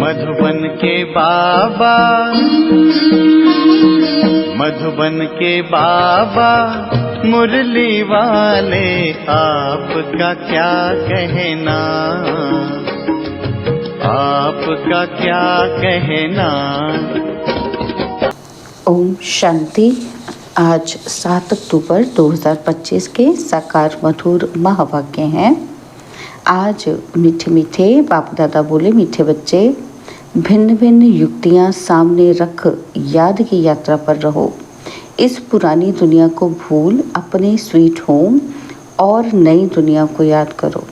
मधुबन के बाबा, मधुबन के बाबा मुरली वाले, आपका क्या कहना, आपका क्या कहना। ओम शांति। आज 7 अक्टूबर 2025 के साकार मधुर महावाक्य हैं। आज मीठे मीठे बाप दादा बोले, मीठे बच्चे, भिन्न भिन्न युक्तियाँ सामने रख याद की यात्रा पर रहो। इस पुरानी दुनिया को भूल अपने स्वीट होम और नई दुनिया को याद करो।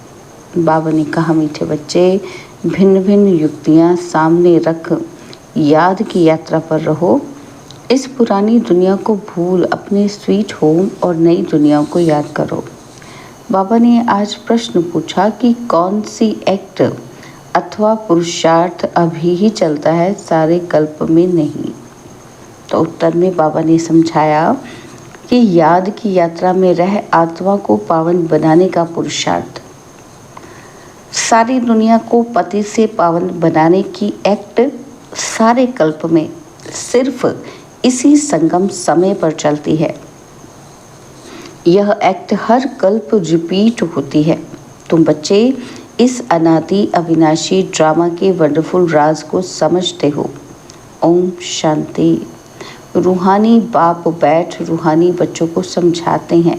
बाबा ने कहा, मीठे बच्चे, भिन्न भिन्न युक्तियाँ सामने रख याद की यात्रा पर रहो। इस पुरानी दुनिया को भूल अपने स्वीट होम और नई दुनिया को याद करो। बाबा ने आज प्रश्न पूछा कि कौन सी एक्ट अथवा पुरुषार्थ अभी ही चलता है, सारे कल्प में नहीं। तो उत्तर में बाबा ने समझाया कि याद की यात्रा में रह आत्मा को पावन बनाने का पुरुषार्थ, सारी दुनिया को पति से पावन बनाने की एक्ट सारे कल्प में सिर्फ इसी संगम समय पर चलती है। यह एक्ट हर कल्प रिपीट होती है। तुम बच्चे इस अनादि अविनाशी ड्रामा के वंडरफुल राज को समझते हो। ओम शांति। रूहानी बाप बैठ रूहानी बच्चों को समझाते हैं,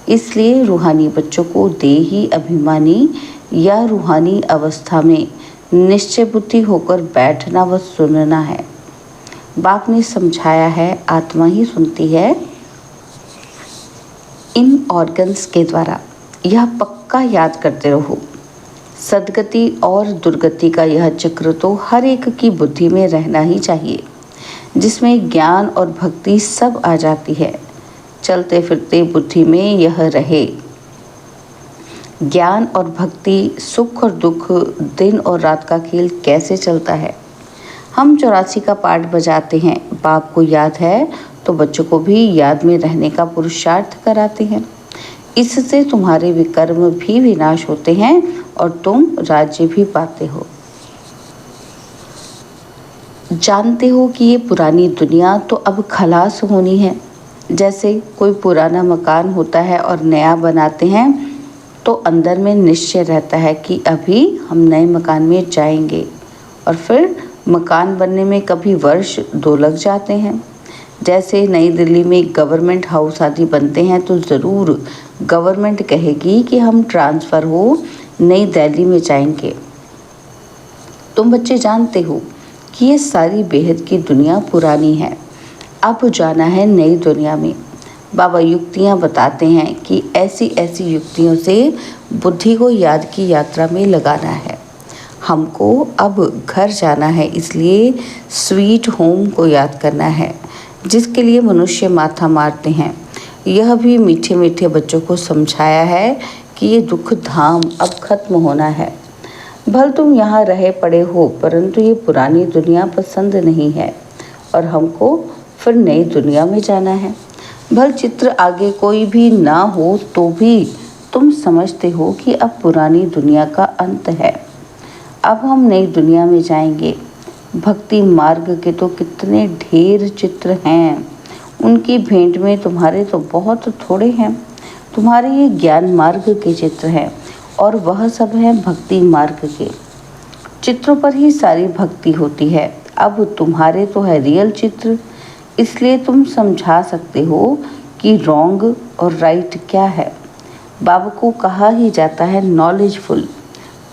इसलिए रूहानी बच्चों को देही अभिमानी या रूहानी अवस्था में निश्चय बुद्धि होकर बैठना व सुनना है। बाप ने समझाया है, आत्मा ही सुनती है इन ऑर्गन्स के द्वारा। यह पक्का याद करते रहो। सदगति और दुर्गति का यह चक्र तो हर एक की बुद्धि में रहना ही चाहिए, जिसमें ज्ञान और भक्ति सब आ जाती है। चलते फिरते बुद्धि में यह रहे। ज्ञान और भक्ति, सुख और दुख, दिन और रात का खेल कैसे चलता है। हम 84 का पाठ बजाते हैं। बाप को याद है तो बच्चों को भी याद में रहने का पुरुषार्थ कराते हैं। इससे तुम्हारे विकर्म भी विनाश होते हैं और तुम राज्य भी पाते हो। जानते हो कि ये पुरानी दुनिया तो अब खलास होनी है। जैसे कोई पुराना मकान होता है और नया बनाते हैं तो अंदर में निश्चय रहता है कि अभी हम नए मकान में जाएंगे, और फिर मकान बनने में कभी वर्ष 2 लग जाते हैं। जैसे नई दिल्ली में गवर्नमेंट हाउस आदि बनते हैं तो ज़रूर गवर्नमेंट कहेगी कि हम ट्रांसफ़र हो नई दिल्ली में जाएंगे। तुम बच्चे जानते हो कि ये सारी बेहद की दुनिया पुरानी है, अब जाना है नई दुनिया में। बाबा युक्तियाँ बताते हैं कि ऐसी ऐसी युक्तियों से बुद्धि को याद की यात्रा में लगाना है। हमको अब घर जाना है, इसलिए स्वीट होम को याद करना है, जिसके लिए मनुष्य माथा मारते हैं। यह भी मीठे मीठे बच्चों को समझाया है कि ये दुख धाम अब खत्म होना है। भल तुम यहाँ रहे पड़े हो, परंतु ये पुरानी दुनिया पसंद नहीं है और हमको फिर नई दुनिया में जाना है। भल चित्र आगे कोई भी ना हो तो भी तुम समझते हो कि अब पुरानी दुनिया का अंत है, अब हम नई दुनिया में जाएंगे। भक्ति मार्ग के तो कितने ढेर चित्र हैं, उनकी भेंट में तुम्हारे तो बहुत थोड़े हैं। तुम्हारे ये ज्ञान मार्ग के चित्र हैं और वह सब हैं भक्ति मार्ग के चित्रों पर ही सारी भक्ति होती है। अब तुम्हारे तो है रियल चित्र, इसलिए तुम समझा सकते हो कि रॉन्ग और राइट क्या है। बाबा को कहा ही जाता है नॉलेजफुल।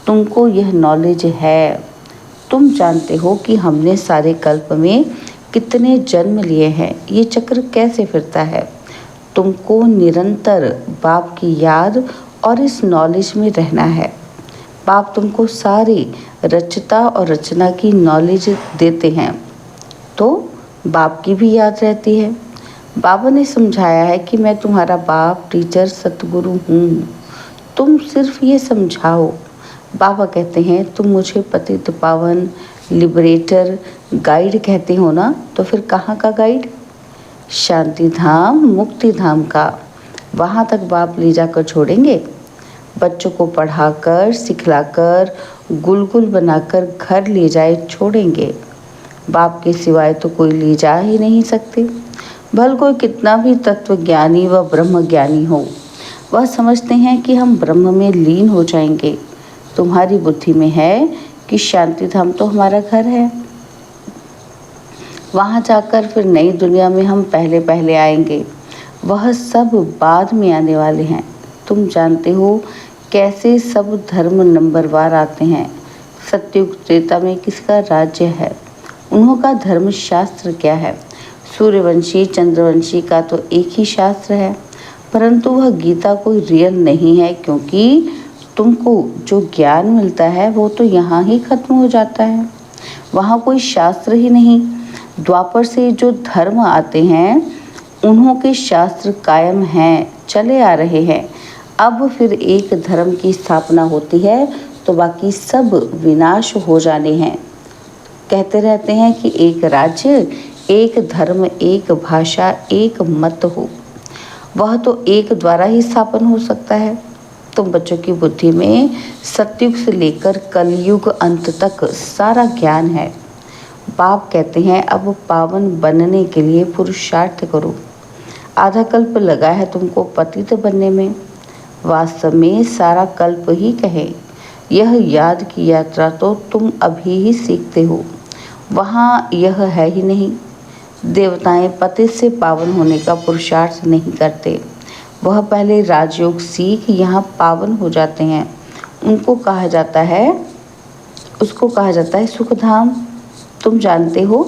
तुमको यह नॉलेज है। तुम जानते हो कि हमने सारे कल्प में कितने जन्म लिए हैं, ये चक्र कैसे फिरता है। तुमको निरंतर बाप की याद और इस नॉलेज में रहना है। बाप तुमको सारी रचता और रचना की नॉलेज देते हैं तो बाप की भी याद रहती है। बाबा ने समझाया है कि मैं तुम्हारा बाप, टीचर, सतगुरु हूँ, तुम सिर्फ ये समझाओ। बाबा कहते हैं तुम मुझे पतित पावन, लिबरेटर, गाइड कहते हो ना, तो फिर कहाँ का गाइड? शांति धाम, मुक्ति धाम का। वहाँ तक बाप ले जाकर छोड़ेंगे। बच्चों को पढ़ाकर सिखलाकर गुलगुल बनाकर घर ले जाए छोड़ेंगे। बाप के सिवाय तो कोई ले जा ही नहीं सकते। भल कोई कितना भी तत्वज्ञानी व ब्रह्मज्ञानी हो, वह समझते हैं कि हम ब्रह्म में लीन हो जाएंगे। तुम्हारी बुद्धि में है कि शांति धाम तो हमारा घर है, वहाँ जाकर फिर नई दुनिया में हम पहले पहले आएंगे। वह सब बाद में आने वाले हैं। तुम जानते हो कैसे सब धर्म नंबरवार आते हैं। सत्युग त्रेता में किसका राज्य है, उन्हों का धर्म शास्त्र क्या है। सूर्यवंशी चंद्रवंशी का तो एक ही शास्त्र है, परंतु वह गीता कोई रियल नहीं है, क्योंकि तुमको जो ज्ञान मिलता है वो तो यहाँ ही खत्म हो जाता है, वहाँ कोई शास्त्र ही नहीं। द्वापर से जो धर्म आते हैं उन्हों के शास्त्र कायम हैं, चले आ रहे हैं। अब फिर एक धर्म की स्थापना होती है तो बाकी सब विनाश हो जाने हैं। कहते रहते हैं कि एक राज्य, एक धर्म, एक भाषा, एक मत हो, वह तो एक द्वारा ही स्थापन हो सकता है। तुम बच्चों की बुद्धि में सतयुग से लेकर कलयुग अंत तक सारा ज्ञान है। बाप कहते हैं अब पावन बनने के लिए पुरुषार्थ करो। आधा कल्प लगा है तुमको पतित बनने में, वास्तव में सारा कल्प ही कहे। यह याद की यात्रा तो तुम अभी ही सीखते हो, वहाँ यह है ही नहीं। देवताएं पतित से पावन होने का पुरुषार्थ नहीं करते, वह पहले राजयोग सीख यहाँ पावन हो जाते हैं। उसको कहा जाता है सुखधाम। तुम जानते हो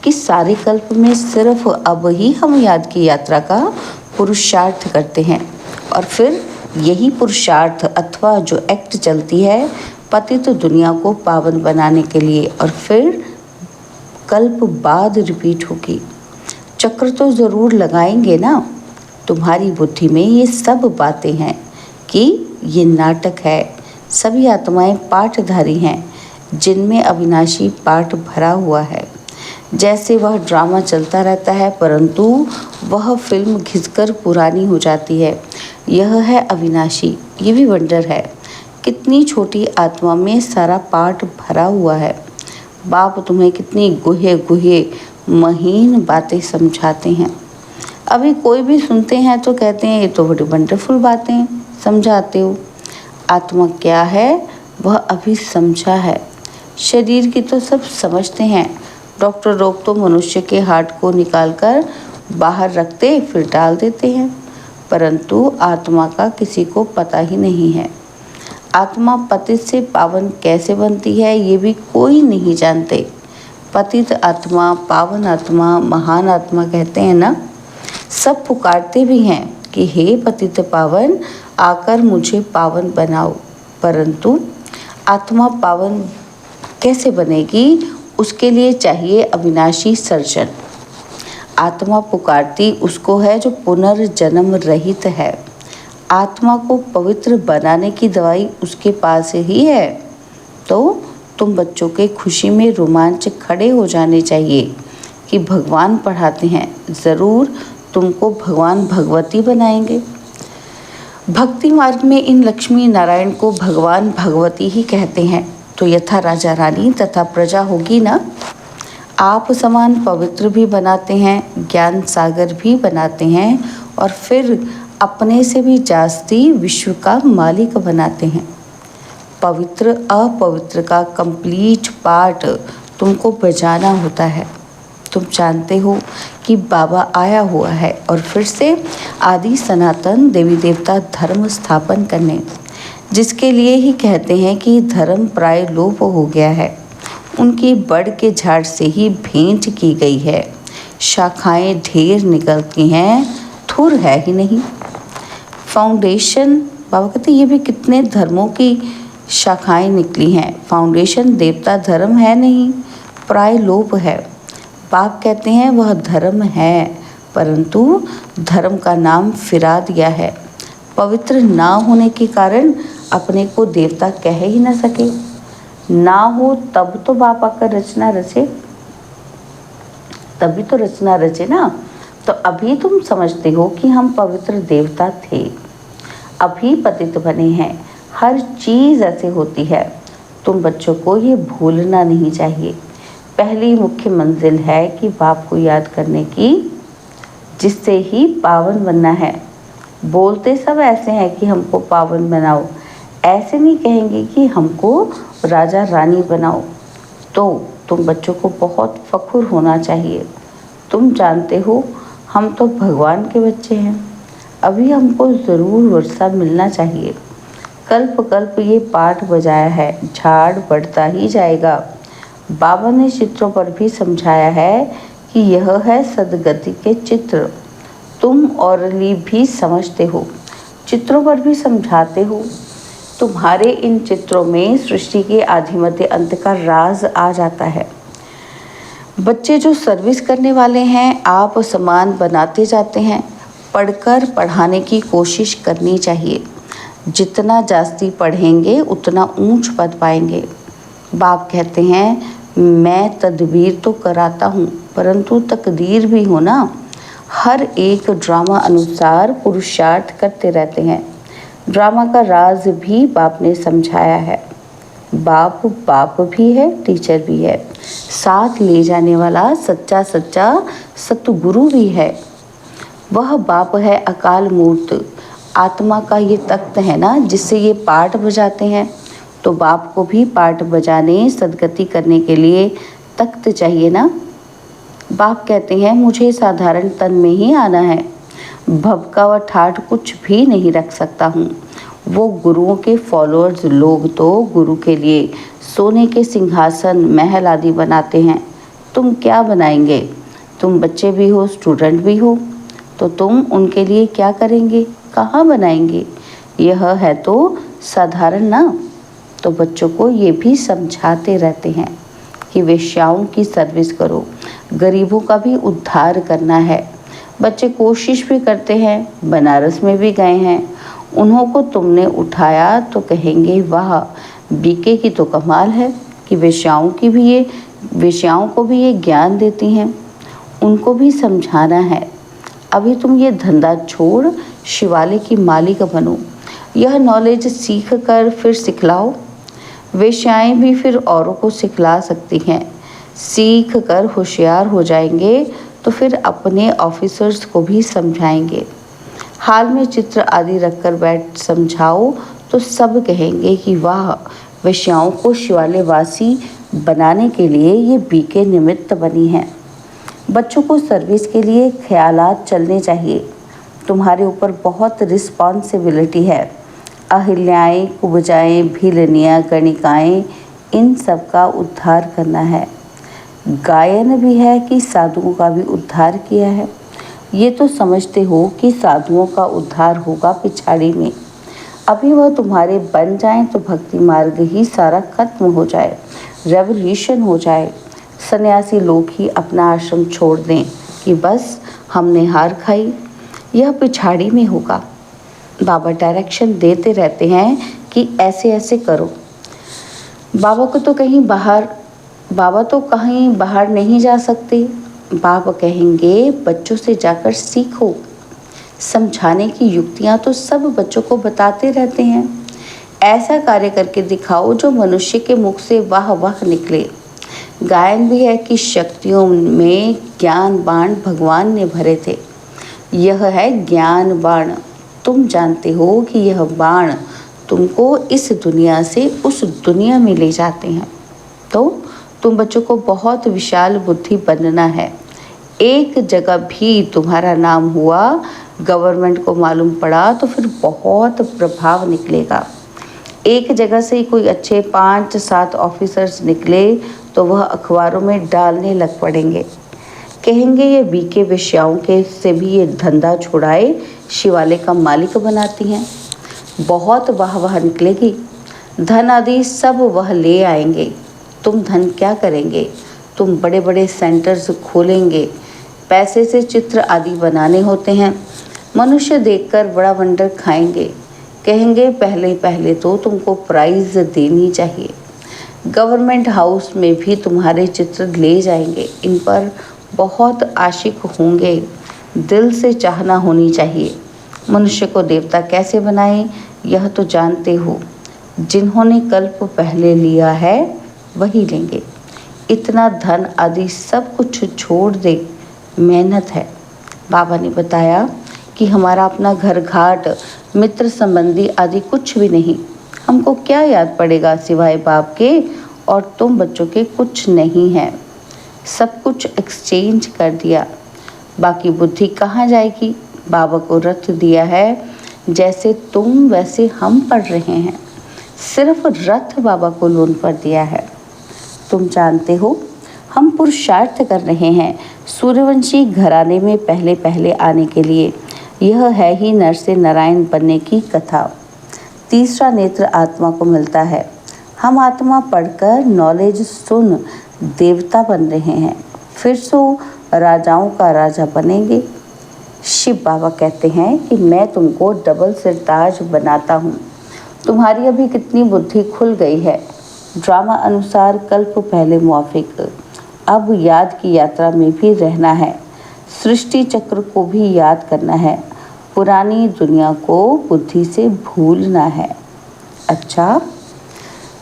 कि सारे कल्प में सिर्फ अब ही हम याद की यात्रा का पुरुषार्थ करते हैं, और फिर यही पुरुषार्थ अथवा जो एक्ट चलती है पतित दुनिया को पावन बनाने के लिए, और फिर कल्प बाद रिपीट होगी। चक्र तो ज़रूर लगाएंगे ना। तुम्हारी बुद्धि में ये सब बातें हैं कि ये नाटक है। सभी आत्माएं पाठधारी हैं जिनमें अविनाशी पाठ भरा हुआ है। जैसे वह ड्रामा चलता रहता है, परंतु वह फिल्म घिसकर पुरानी हो जाती है। यह है अविनाशी। ये भी वंडर है, कितनी छोटी आत्मा में सारा पाठ भरा हुआ है। बाप तुम्हें कितनी गुहे गुहे महीन बातें समझाते हैं। अभी कोई भी सुनते हैं तो कहते हैं ये तो बड़ी वंडरफुल बातें समझाते हो। आत्मा क्या है वह अभी समझा है। शरीर की तो सब समझते हैं। डॉक्टर लोग तो मनुष्य के हार्ट को निकालकर बाहर रखते फिर डाल देते हैं, परंतु आत्मा का किसी को पता ही नहीं है। आत्मा पतित से पावन कैसे बनती है ये भी कोई नहीं जानते। पतित आत्मा, पावन आत्मा, महान आत्मा कहते हैं ना। सब पुकारते भी हैं कि हे पतित पावन आकर मुझे पावन बनाओ, परंतु आत्मा पावन कैसे बनेगी, उसके लिए चाहिए अविनाशी सर्जन। आत्मा पुकारती उसको है जो पुनर्जन्म रहित है। आत्मा को पवित्र बनाने की दवाई उसके पास ही है। तो तुम बच्चों के खुशी में रोमांच खड़े हो जाने चाहिए कि भगवान पढ़ाते हैं। ज़रूर तुमको भगवान भगवती बनाएंगे। भक्ति मार्ग में इन लक्ष्मी नारायण को भगवान भगवती ही कहते हैं। तो यथा राजा रानी तथा प्रजा होगी ना। आप समान पवित्र भी बनाते हैं, ज्ञान सागर भी बनाते हैं, और फिर अपने से भी जास्ती विश्व का मालिक बनाते हैं। पवित्र अपवित्र का कंप्लीट पार्ट तुमको बजाना होता है। तुम जानते हो कि बाबा आया हुआ है और फिर से आदि सनातन देवी देवता धर्म स्थापन करने, जिसके लिए ही कहते हैं कि धर्म प्राय लोप हो गया है। उनकी बड़ के झाड़ से ही भेंट की गई है। शाखाएं ढेर निकलती हैं, थुर है ही नहीं। फाउंडेशन, बाबा कहते ये भी कितने धर्मों की शाखाएं निकली हैं। फाउंडेशन देवता धर्म है नहीं, प्राय लोप है। बाप कहते हैं वह धर्म है, परंतु धर्म का नाम फिरा दिया है। पवित्र ना होने के कारण अपने को देवता कह ही ना सके। ना हो तब तो बाप आकर रचना रचे, तभी तो रचना रचे ना। तो अभी तुम समझते हो कि हम पवित्र देवता थे। अभी पतित बने हैं। हर चीज़ ऐसे होती है। तुम बच्चों को ये भूलना नहीं चाहिए। पहली मुख्य मंजिल है कि बाप को याद करने की, जिससे ही पावन बनना है। बोलते सब ऐसे हैं कि हमको पावन बनाओ, ऐसे नहीं कहेंगे कि हमको राजा रानी बनाओ। तो तुम बच्चों को बहुत फख्र होना चाहिए। तुम जानते हो हम तो भगवान के बच्चे हैं। अभी हमको ज़रूर वर्षा मिलना चाहिए। कल्प कल्प ये पाठ बजाया है, झाड़ बढ़ता ही जाएगा। बाबा ने चित्रों पर भी समझाया है कि यह है सदगति के चित्र। तुम औरली भी समझते हो, चित्रों पर भी समझाते हो। तुम्हारे इन चित्रों में सृष्टि के आदि मध्य अंत का राज आ जाता है। बच्चे जो सर्विस करने वाले हैं, आप समान बनाते जाते हैं। पढ़कर पढ़ाने की कोशिश करनी चाहिए। जितना जास्ती पढ़ेंगे उतना ऊंच पद पाएंगे। बाप कहते हैं मैं तदबीर तो कराता हूँ, परंतु तकदीर भी हो ना। हर एक ड्रामा अनुसार पुरुषार्थ करते रहते हैं। ड्रामा का राज भी बाप ने समझाया है। बाप बाप भी है, टीचर भी है, साथ ले जाने वाला सच्चा सच्चा सतगुरु भी है। वह बाप है अकाल मूर्त। आत्मा का ये तख्त है ना, जिससे ये पाठ बजाते हैं। तो बाप को भी पाठ बजाने, सदगति करने के लिए तख्त चाहिए ना। बाप कहते हैं मुझे साधारण तन में ही आना है। भभका व ठाठ कुछ भी नहीं रख सकता हूँ। वो गुरुओं के फॉलोअर्स लोग तो गुरु के लिए सोने के सिंहासन, महल आदि बनाते हैं। तुम क्या बनाएंगे? तुम बच्चे भी हो, स्टूडेंट भी हो, तो तुम उनके लिए क्या करेंगे? कहाँ बनाएंगे? यह है तो साधारण ना। तो बच्चों को ये भी समझाते रहते हैं कि वेश्याओं की सर्विस करो, गरीबों का भी उद्धार करना है। बच्चे कोशिश भी करते हैं, बनारस में भी गए हैं। उन्हों को तुमने उठाया तो कहेंगे वाह, बीके की तो कमाल है कि वेश्याओं को भी ये ज्ञान देती हैं। उनको भी समझाना है। अभी तुम ये धंधा छोड़ शिवालय की मालिक बनो। यह नॉलेज सीख कर फिर सिखलाओ। वेश्याएं भी फिर औरों को सिखला सकती हैं। सीख कर होशियार हो जाएंगे तो फिर अपने ऑफिसर्स को भी समझाएंगे। हाल में चित्र आदि रखकर बैठ समझाओ तो सब कहेंगे कि वाह, वेश्याओं को शिवालय वासी बनाने के लिए ये बीके निमित्त बनी हैं। बच्चों को सर्विस के लिए ख्यालात चलने चाहिए। तुम्हारे ऊपर बहुत रिस्पॉन्सिबिलिटी है। अहिल्याएँ, कुब्जाएँ, भीलनियाँ, गणिकाएँ, इन सब का उद्धार करना है। गायन भी है कि साधुओं का भी उद्धार किया है। ये तो समझते हो कि साधुओं का उद्धार होगा पिछाड़ी में। अभी वह तुम्हारे बन जाएं तो भक्ति मार्ग ही सारा खत्म हो जाए, रेवोल्यूशन हो जाए। सन्यासी लोग ही अपना आश्रम छोड़ दें कि बस हमने हार खाई। यह पिछाड़ी में होगा। बाबा डायरेक्शन देते रहते हैं कि ऐसे ऐसे करो। बाबा तो कहीं बाहर नहीं जा सकते। बाबा कहेंगे बच्चों से जाकर सीखो। समझाने की युक्तियाँ तो सब बच्चों को बताते रहते हैं। ऐसा कार्य करके दिखाओ जो मनुष्य के मुख से वाह वाह निकले। गायन भी है कि शक्तियों में ज्ञान बाण भगवान ने भरे थे। यह है ज्ञान बाण। तुम जानते हो कि यह बाण तुमको इस दुनिया से उस दुनिया में ले जाते हैं। तो तुम बच्चों को बहुत विशाल बुद्धि बनना है। एक जगह भी तुम्हारा नाम हुआ, गवर्नमेंट को मालूम पड़ा तो फिर बहुत प्रभाव निकलेगा। एक जगह से ही कोई अच्छे 5-7 ऑफिसर्स निकले तो वह अखबारों में डालने लग पड़ेंगे। कहेंगे ये बीके वेश्याओं के से भी ये धंधा छुड़ाए शिवालय का मालिक बनाती हैं। बहुत वाह वाह निकलेगी। धन आदि सब वह ले आएंगे। तुम धन क्या करेंगे? तुम बड़े बड़े सेंटर्स खोलेंगे। पैसे से चित्र आदि बनाने होते हैं। मनुष्य देखकर बड़ा वंडर खाएंगे। कहेंगे पहले पहले तो तुमको प्राइज़ देनी चाहिए। गवर्नमेंट हाउस में भी तुम्हारे चित्र ले जाएंगे। इन पर बहुत आशिक होंगे। दिल से चाहना होनी चाहिए। मनुष्य को देवता कैसे बनाए यह तो जानते हो। जिन्होंने कल्प पहले लिया है वही लेंगे। इतना धन आदि सब कुछ छोड़ दे, मेहनत है। बाबा ने बताया कि हमारा अपना घर घाट, मित्र संबंधी आदि कुछ भी नहीं। हमको क्या याद पड़ेगा सिवाय बाप के, और तुम बच्चों के कुछ नहीं है। सब कुछ एक्सचेंज कर दिया। बाकी बुद्धि कहाँ जाएगी? बाबा को रथ दिया है, जैसे तुम वैसे हम पढ़ रहे हैं। सिर्फ रथ बाबा को लोन पर दिया है। तुम जानते हो हम पुरुषार्थ कर रहे हैं सूर्यवंशी घराने में पहले पहले आने के लिए। यह है ही नर से नारायण बनने की कथा। तीसरा नेत्र आत्मा को मिलता है। हम आत्मा पढ़कर नॉलेज सुन देवता बन रहे हैं, फिर सो राजाओं का राजा बनेंगे। शिव बाबा कहते हैं कि मैं तुमको डबल सिरताज बनाता हूँ। तुम्हारी अभी कितनी बुद्धि खुल गई है। ड्रामा अनुसार कल्प पहले मुआफिक, अब याद की यात्रा में भी रहना है। सृष्टि चक्र को भी याद करना है। पुरानी दुनिया को बुद्धि से भूलना है। अच्छा,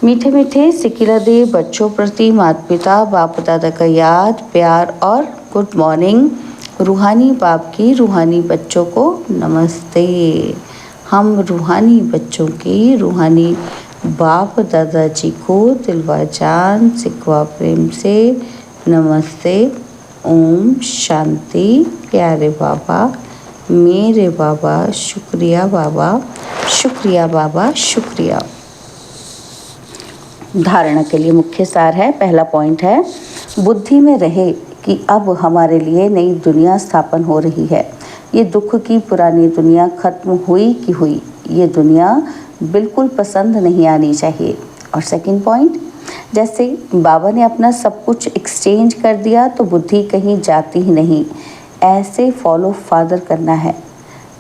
मीठे मीठे सिकिला दे बच्चों प्रति माता पिता बाप दादा का याद, प्यार और गुड मॉर्निंग। रूहानी बाप की रूहानी बच्चों को नमस्ते। हम रूहानी बच्चों की रूहानी बाप दादाजी को दिलवा जान सिकवा प्रेम से नमस्ते। ओम शांति। प्यारे बाबा, मेरे बाबा, शुक्रिया बाबा, शुक्रिया बाबा, शुक्रिया। धारणा के लिए मुख्य सार है। पहला पॉइंट है, बुद्धि में रहे कि अब हमारे लिए नई दुनिया स्थापन हो रही है। ये दुख की पुरानी दुनिया खत्म हुई कि हुई, ये दुनिया बिल्कुल पसंद नहीं आनी चाहिए। और सेकंड पॉइंट, जैसे बाबा ने अपना सब कुछ एक्सचेंज कर दिया तो बुद्धि कहीं जाती ही नहीं। ऐसे फॉलो फादर करना है।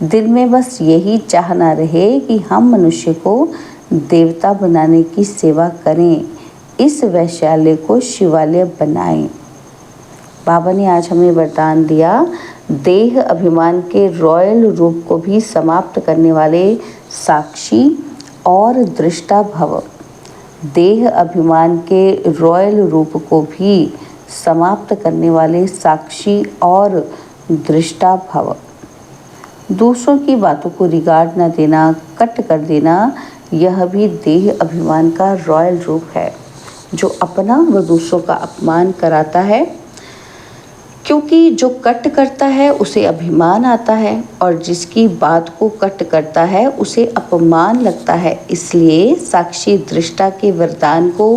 दिल में बस यही चाहना रहे कि हम मनुष्य को देवता बनाने की सेवा करें, इस वैश्यालय को शिवालय बनाएं। बाबा ने आज हमें वरदान दिया, देह अभिमान के रॉयल रूप को भी समाप्त करने वाले साक्षी और दृष्टा भव। देह अभिमान के रॉयल रूप को भी समाप्त करने वाले साक्षी और दृष्टा भव। दूसरों की बातों को रिगार्ड न देना, कट कर देना, यह भी देह अभिमान का रॉयल रूप है, जो अपना व दूसरों का अपमान कराता है। क्योंकि जो कट करता है उसे अभिमान आता है, और जिसकी बात को कट करता है उसे अपमान लगता है। इसलिए साक्षी दृष्टा के वरदान को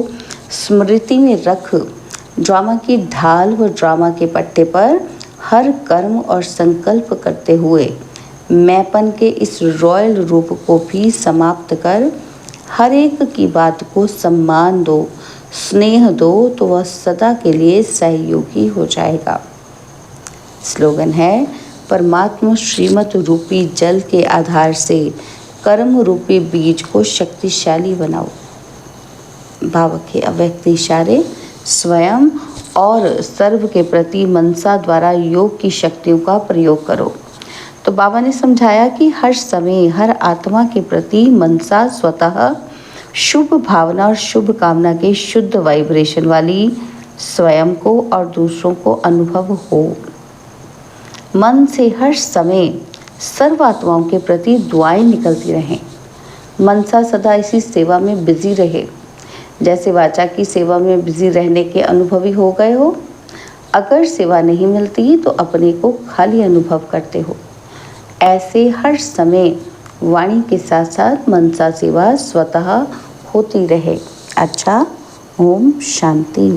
स्मृति में रख ड्रामा की ढाल व ड्रामा के पट्टे पर हर कर्म और संकल्प करते हुए मैंपन के इस रॉयल रूप को भी समाप्त कर हर एक की बात को सम्मान दो, स्नेह दो, तो वह सदा के लिए सहयोगी हो जाएगा। स्लोगन है, परमात्मा श्रीमत रूपी जल के आधार से कर्म रूपी बीज को शक्तिशाली बनाओ। बाबा के अव्यक्त इशारे स्वयं और सर्व के प्रति मनसा द्वारा योग की शक्तियों का प्रयोग करो। तो बाबा ने समझाया कि हर समय हर आत्मा के प्रति मनसा स्वतः शुभ भावना और शुभ कामना के शुद्ध वाइब्रेशन वाली स्वयं को और दूसरों को अनुभव हो। मन से हर समय सर्व आत्माओं के प्रति दुआएं निकलती रहें। मनसा सदा इसी सेवा में बिजी रहे, जैसे वाचा की सेवा में बिजी रहने के अनुभवी हो गए हो। अगर सेवा नहीं मिलती तो अपने को खाली अनुभव करते हो। ऐसे हर समय वाणी के साथ साथ मनसा सेवा स्वतः होती रहे। अच्छा, ओम शांति।